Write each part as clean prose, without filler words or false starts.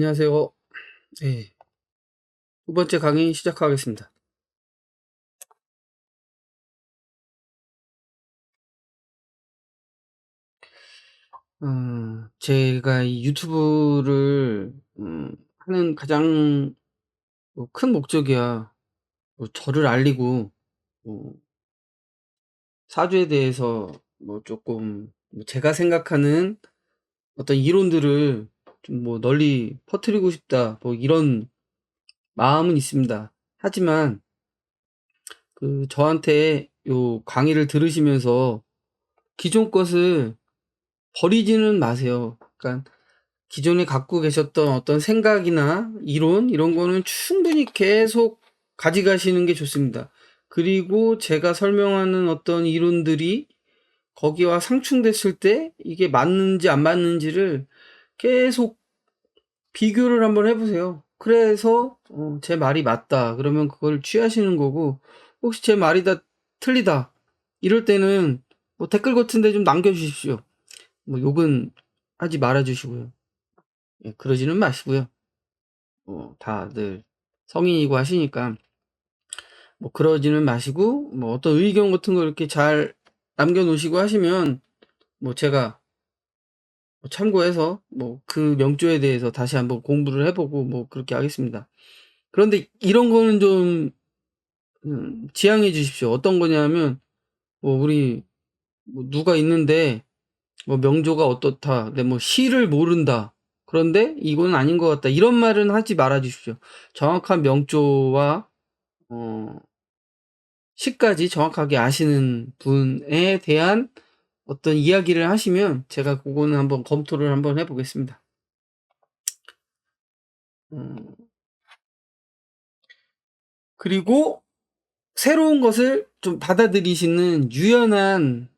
안녕하세요. 네. 두 번째 강의 시작하겠습니다. 제가 이 유튜브를 하는 가장 큰 목적이야 저를 알리고 뭐 사주에 대해서 쪼끔 제가 생각하는 어떤 이론들을 좀 널리 퍼뜨리고 싶다 이런 마음은 있습니다. 하지만 저한테 요 강의를 들으시면서 기존 것을 버리지는 마세요. 그러니까 기존에 갖고 계셨던 어떤 생각이나 이론 이런 거는 충분히 계속 가져가시는 게 좋습니다. 그리고 제가 설명하는 어떤 이론들이 거기와 상충됐을 때 이게 맞는지 안 맞는지를 계속 비교를 한번 해 보세요. 그래서 제 말이 맞다 그러면 그걸 취하시는 거고, 혹시 제 말이 다 틀리다 이럴 때는 댓글 같은 데 좀 남겨 주십시오. 욕은 하지 말아 주시고요. 예, 그러지는 마시고요. 다들 성인이고 하시니까 그러지는 마시고, 어떤 의견 같은 거 이렇게 잘 남겨 놓으시고 하시면 제가 참고해서 그 명조에 대해서 다시 한번 공부를 해 보고 그렇게 하겠습니다. 그런데 이런 거는 좀 지양해 주십시오. 어떤 거냐면 우리 누가 있는데 명조가 어떻다. 근데 시를 모른다. 그런데 이거는 아닌 것 같다. 이런 말은 하지 말아 주십시오. 정확한 명조와 시까지 정확하게 아시는 분에 대한 어떤 이야기를 하시면 제가 그거는 한번 검토를 한번 해 보겠습니다. 그리고 새로운 것을 좀 받아들이시는 유연한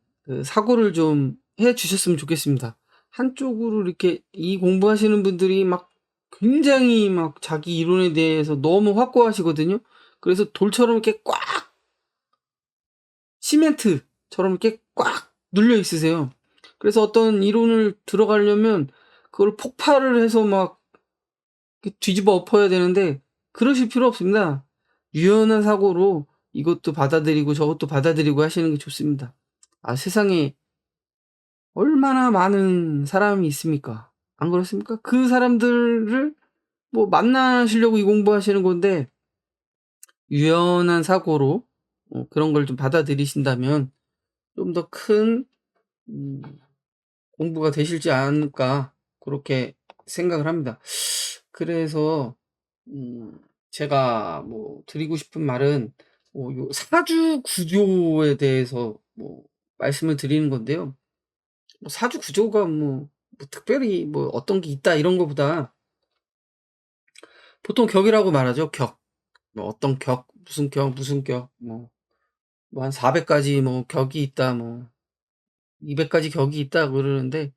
사고를 좀 해 주셨으면 좋겠습니다. 한쪽으로 이렇게 이 공부하시는 분들이 굉장히 자기 이론에 대해서 너무 확고하시거든요. 그래서 돌처럼 이렇게 꽉 시멘트처럼 이렇게 꽉 눌려 있으세요. 그래서 어떤 이론을 들어가려면 그걸 폭발을 해서 뒤집어 엎어야 되는데 그러실 필요 없습니다. 유연한 사고로 이것도 받아들이고 저것도 받아들이고 하시는 게 좋습니다. 세상에 얼마나 많은 사람이 있습니까? 안 그렇습니까? 그 사람들을 만나시려고 이 공부하시는 건데, 유연한 사고로 그런 걸 좀 받아들이신다면 좀 더 큰 공부가 되시지 않을까 그렇게 생각을 합니다. 그래서 제가 드리고 싶은 말은 요 사주 구조에 대해서 말씀을 드리는 건데요. 사주 구조가 특별히 어떤 게 있다 이런 거보다 보통 격이라고 말하죠. 격. 어떤 격, 무슨 격, 한 400가지 격이 있다, 200가지 격이 있다 그러는데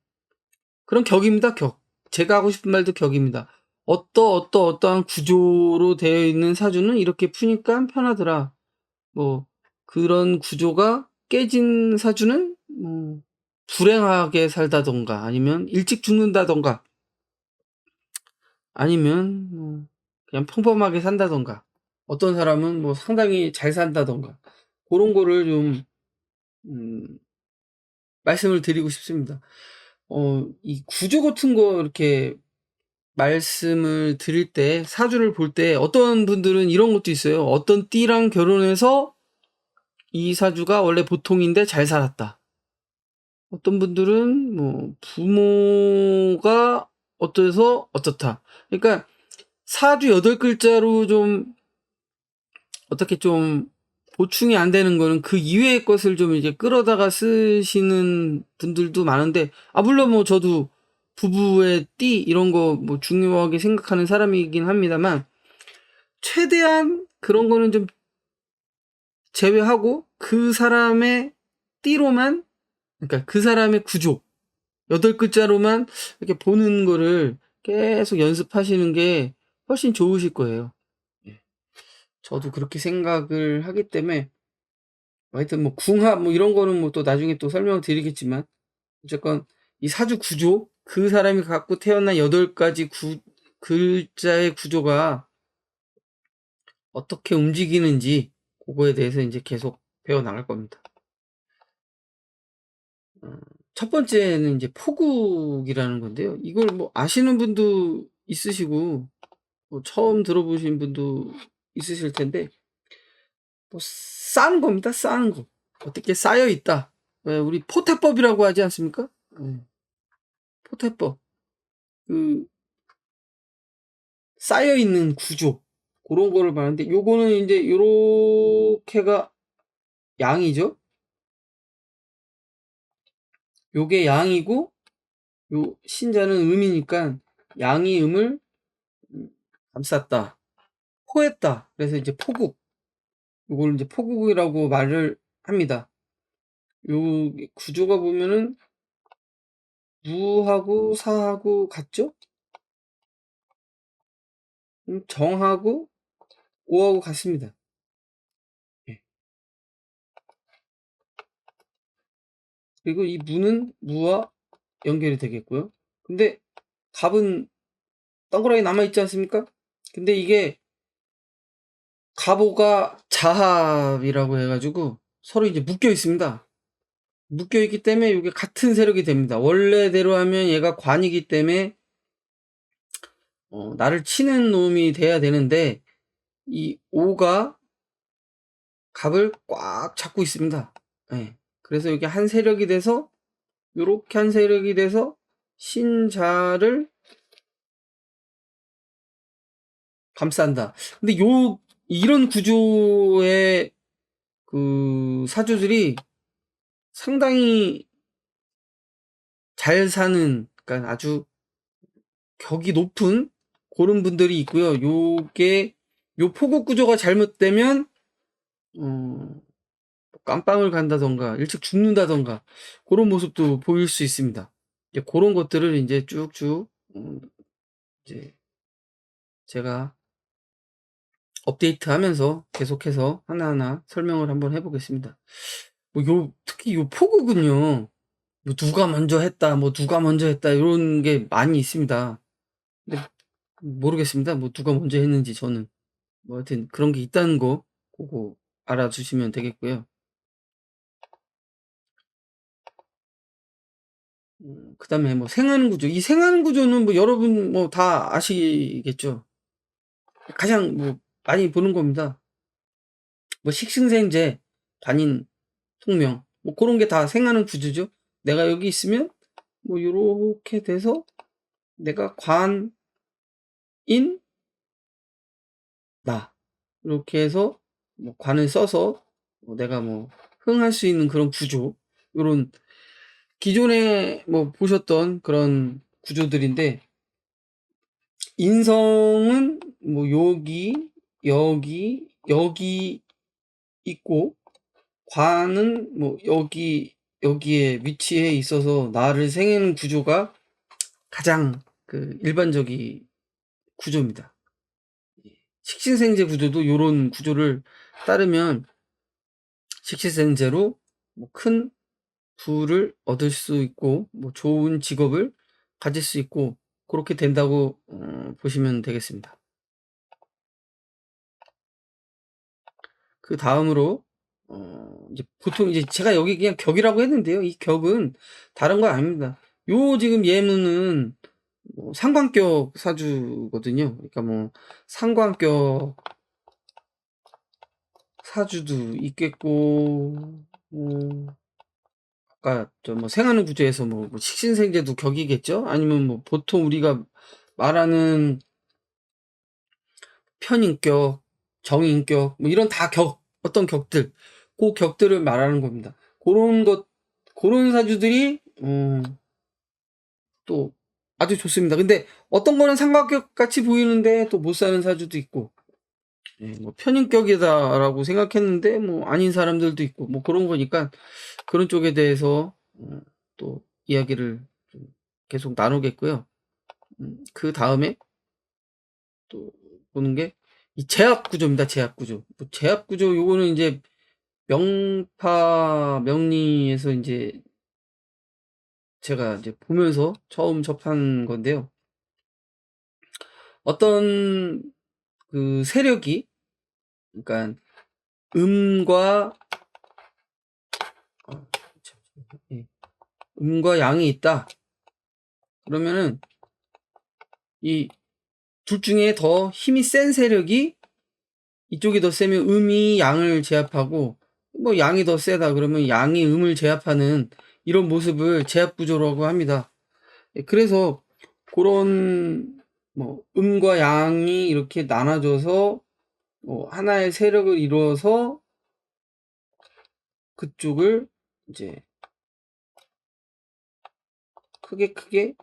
그런 격입니다. 격. 제가 하고 싶은 말도 격입니다. 어떠한 구조로 되어 있는 사주는 이렇게 푸니까 편하더라. 그런 구조가 깨진 사주는 불행하게 살다던가 아니면 일찍 죽는다던가 아니면 그냥 평범하게 산다던가 어떤 사람은 상당히 잘 산다던가 그런 거를 좀 말씀을 드리고 싶습니다. 이 구조 같은 거 이렇게 말씀을 드릴 때 사주를 볼 때 어떤 분들은 이런 것도 있어요. 어떤 띠랑 결혼해서 이 사주가 원래 보통인데 잘 살았다. 어떤 분들은 부모가 어때서 어떻다. 그러니까 사주 8글자로 좀 어떻게 좀 보충이 안 되는 거는 그 이외의 것을 좀 이제 끌어다가 쓰시는 분들도 많은데, 물론 저도 부부의 띠 이런 거 중요하게 생각하는 사람이긴 합니다만 최대한 그런 거는 좀 제외하고 그 사람의 띠로만, 그러니까 그 사람의 구조 8글자로만 이렇게 보는 거를 계속 연습하시는 게 훨씬 좋으실 거예요. 예. 저도 그렇게 생각을 하기 때문에 하여튼 궁합 이런 거는 또 나중에 또 설명을 드리겠지만 어쨌건 이 사주 구조, 그 사람이 갖고 태어난 8가지 글자의 구조가 어떻게 움직이는지 그거에 대해서 이제 계속 배워 나갈 겁니다. 첫 번째는 이제 포국이라는 건데요. 이걸 뭐 아시는 분도 있으시고 뭐 처음 들어보신 분도 있으실 텐데, 뭐 쌓는 겁니다. 쌓는 거. 어떻게 쌓여 있다. 왜 우리 포태법이라고 하지 않습니까? 포태법. 그 쌓여 있는 구조. 그런 거를 말하는데, 요거는 이제 요렇게가 양이죠. 요게 양이고 요 신자는 음이니까 양이 음을 감쌌다. 포했다. 그래서 이제 포국. 요걸 이제 포국이라고 말을 합니다. 요 구조가 보면은 무하고 사하고 같죠? 정하고 오하고 같습니다. 예. 그리고 이 무는 무와 연결이 되겠고요. 근데 갑은 동그랗게 남아있지 않습니까? 근데 이게 갑오가 자합이라고 해가지고 서로 이제 묶여 있습니다. 묶여 있기 때문에 이게 같은 세력이 됩니다. 원래대로 하면 얘가 관이기 때문에 나를 치는 놈이 돼야 되는데, 이 오가 갑을 꽉 잡고 있습니다. 예. 그래서 이게 한 세력이 돼서, 요렇게 한 세력이 돼서 신자를 감싼다. 근데 이런 구조의 그 사주들이 상당히 잘 사는, 그러니까 아주 격이 높은 그런 분들이 있고요. 요 포국 구조가 잘못되면 깜빵을 간다던가 일찍 죽는다던가 그런 모습도 보일 수 있습니다. 이제 그런 것들을 이제 쭉쭉 이제 제가 업데이트하면서 계속해서 하나하나 설명을 한번 해보겠습니다. 특히 요 포국은요, 뭐 누가 먼저 했다, 뭐 누가 먼저 했다 이런 게 많이 있습니다. 근데 모르겠습니다. 뭐 누가 먼저 했는지 저는. 뭐 하여튼 그런 게 있다는 거 그거 알아주시면 되겠고요. 그다음에 뭐 생하는 구조. 이 생하는 구조는 뭐 여러분 뭐 다 아시겠죠. 가장 뭐 많이 보는 겁니다. 뭐 식신생제, 관인, 통명, 뭐 그런 게 다 생하는 구조죠. 내가 여기 있으면 뭐 요렇게 돼서 내가 관인 나 이렇게 해서 뭐 관을 써서 내가 뭐 흥할 수 있는 그런 구조. 요런 기존에 뭐 보셨던 그런 구조들인데, 인성은 뭐 여기 있고, 관은 뭐 여기에 위치해 있어서 나를 생기는 구조가 가장 그 일반적인 구조입니다. 식신생제 구조도 요런 구조를 따르면 식신생제로 뭐 큰 부를 얻을 수 있고 뭐 좋은 직업을 가질 수 있고 그렇게 된다고 보시면 되겠습니다. 그 다음으로 이제 보통 이제 제가 여기 그냥 격이라고 했는데요. 이 격은 다른 거 아닙니다. 요 지금 예문은 뭐 상관격 사주거든요. 그러니까 뭐 상관격 사주도 있겠고, 아까 저 뭐 생하는 구조에서 뭐 식신생제도 격이겠죠? 아니면 뭐 보통 우리가 말하는 편인격, 정인격, 뭐 이런 다 어떤 격들, 그 격들을 말하는 겁니다. 그런 사주들이, 또 아주 좋습니다. 근데 어떤 거는 삼각격 같이 보이는데 또 못 사는 사주도 있고, 뭐 편인격이다라고 생각했는데 뭐 아닌 사람들도 있고, 뭐 그런 거니까 그런 쪽에 대해서 또 이야기를 좀 계속 나누겠고요. 그 다음에 또 보는 게 이 제압 구조입니다. 제압 구조. 뭐 제압 구조 요거는 이제 명파 명리에서 이제 제가 이제 보면서 처음 접한 건데요. 어떤 그 세력이, 그러니까 음과 예, 음과 양이 있다. 그러면은 이 둘 중에 더 힘이 센 세력이, 이쪽이 더 세면 음이 양을 제압하고, 뭐 양이 더 세다 그러면 양이 음을 제압하는 이런 모습을 제압 구조라고 합니다. 그래서 그런 뭐 음과 양이 이렇게 나눠져서 하나의 세력을 이루어서 그쪽을 이제 크게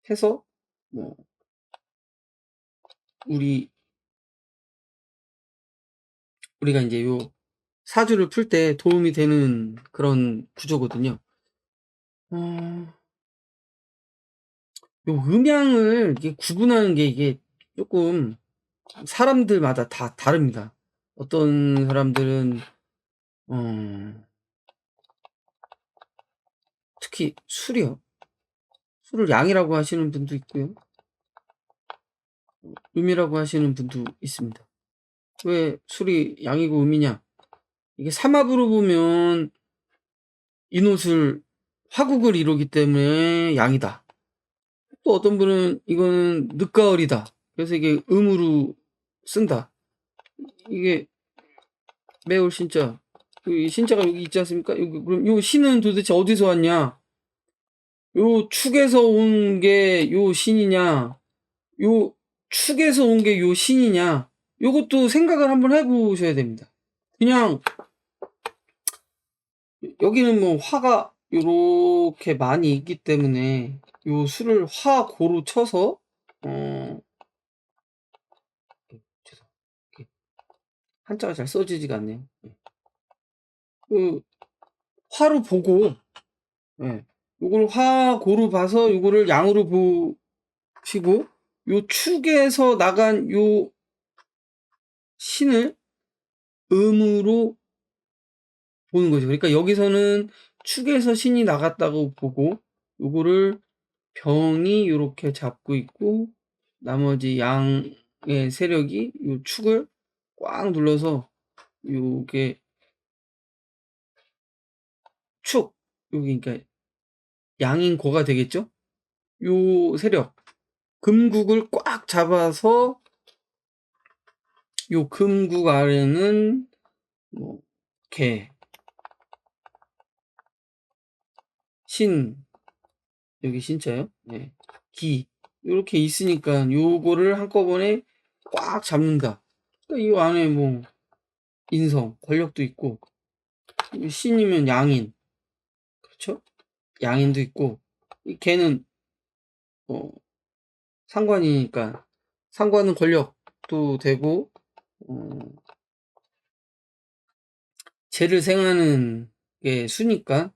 해서 뭐 우리가 이제 요 사주를 풀 때 도움이 되는 그런 구조거든요. 요 음양을 이게 구분하는 게 이게 조금 사람들마다 다 다릅니다. 어떤 사람들은 특히 술이요. 술을 양이라고 하시는 분도 있고요. 음이라고 하시는 분도 있습니다. 왜 술이 양이고 음이냐? 이게 삼합으로 보면 인옷을 화국을 이루기 때문에 양이다. 또 어떤 분은 이거는 늦가을이다. 그래서 이게 음으로 쓴다. 이게 매울 신자. 이 신자가 여기 있지 않습니까? 여기, 그럼 요 신은 도대체 어디서 왔냐? 요 축에서 온 게 요 신이냐? 요 축에서 온 게 요 신이냐? 요것도 생각을 한번 해보셔야 됩니다. 그냥 여기는 뭐 화가 요렇게 많이 있기 때문에 요 수를 화고로 쳐서 한자가 잘 써지지가 않네요. 그 화로 보고, 예, 요걸 화고로 봐서 요거를 양으로 보시고, 요 축에서 나간 요 신을 음으로 보는 거죠. 그러니까 여기서는 축에서 신이 나갔다고 보고, 요거를 병이 요렇게 잡고 있고, 나머지 양의 세력이 요 축을 꽉 눌러서 요게 축, 여기 그러니까 양인 고가 되겠죠? 요 세력, 금국을 꽉 잡아서 요 금국 아래는 뭐 개, 신, 여기 신자요? 네. 기, 요렇게 있으니까 요거를 한꺼번에 꽉 잡는다. 그러니까 이 안에 뭐 인성, 권력도 있고, 신이면 양인, 그렇죠? 양인도 있고, 이 개는 상관이니까 상관은 권력도 되고, 죄를 생하는 게 수니까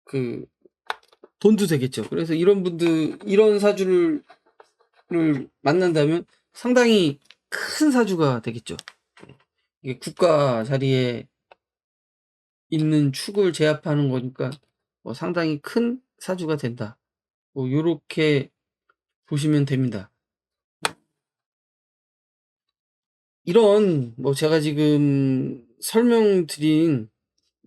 그 돈도 되겠죠. 그래서 이런 분들, 이런 사주를 만난다면 상당히 큰 사주가 되겠죠. 이게 국가 자리에 있는 축을 제압하는 거니까 뭐 상당히 큰 사주가 된다. 뭐 요렇게 보시면 됩니다. 이런 뭐 제가 지금 설명드린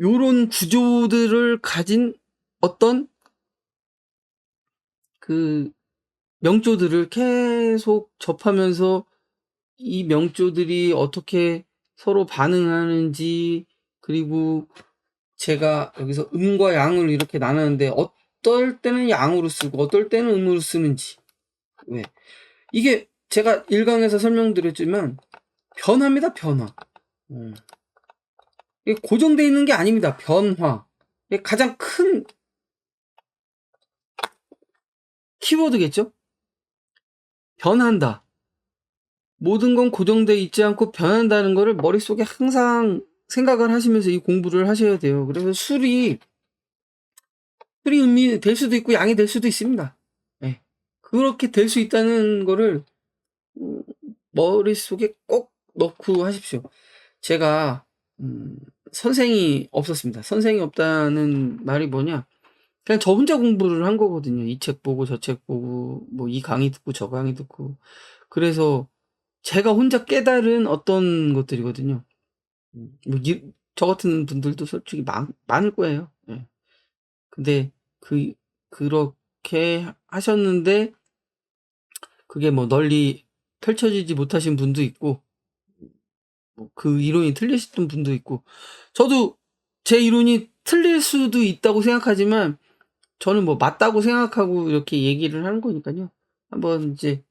요런 구조들을 가진 어떤 그 명조들을 계속 접하면서 이 명조들이 어떻게 서로 반응하는지, 그리고 제가 여기서 음과 양을 이렇게 나눴는데 어떨 때는 양으로 쓰고 어떨 때는 음으로 쓰는지, 왜 이게 제가 1강에서 설명드렸지만 변화입니다. 변화. 이게 고정되어 있는 게 아닙니다. 변화. 이게 가장 큰 키워드겠죠? 변한다. 모든 건 고정되어 있지 않고 변한다는 거를 머릿속에 항상 생각을 하시면서 이 공부를 하셔야 돼요. 그래서 술이 음이 될 수도 있고 양이 될 수도 있습니다. 네. 그렇게 될 수 있다는 거를 머릿속에 꼭 넣고 하십시오. 제가 선생이 없었습니다. 선생이 없다는 말이 뭐냐, 그냥 저 혼자 공부를 한 거거든요. 이 책 보고 저 책 보고 뭐 이 강의 듣고 저 강의 듣고. 그래서 제가 혼자 깨달은 어떤 것들이거든요. 뭐 저 같은 분들도 솔직히 많을 거예요. 예. 근데 그렇게 하셨는데 그게 뭐 널리 펼쳐지지 못하신 분도 있고 뭐 그 이론이 틀리셨던 분도 있고 저도 제 이론이 틀릴 수도 있다고 생각하지만 저는 뭐 맞다고 생각하고 이렇게 얘기를 하는 거니까요. 한번 이제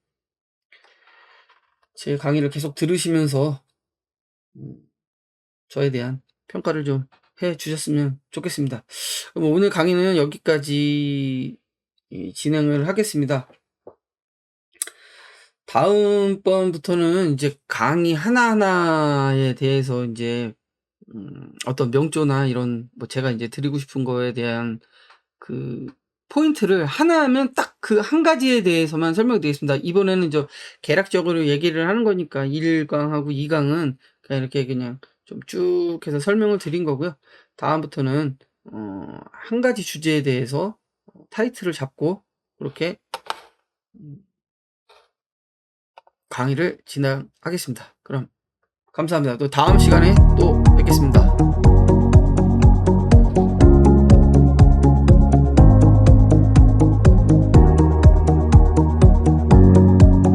제 강의를 계속 들으시면서 음 저에 대한 평가를 좀 해 주셨으면 좋겠습니다. 그럼 오늘 강의는 여기까지 진행을 하겠습니다. 다음번부터는 이제 강의 하나하나에 대해서 인제 어떤 명조나 이런 뭐 제가 인제 드리고 싶은 거에 대한 그 포인트를 하나하면 딱 그 한 가지에 대해서만 설명드리겠습니다. 이번에는 개략적으로 얘기를 하는 거니까 1 강하고 2 강은 그냥 이렇게 그냥 좀 쭉 해서 설명을 드린 거고요. 다음부터는 한 가지 주제에 대해서 타이틀을 잡고 그렇게 강의를 진행하겠습니다. 그럼 감사합니다. 또 다음 시간에 또 뵙겠습니다.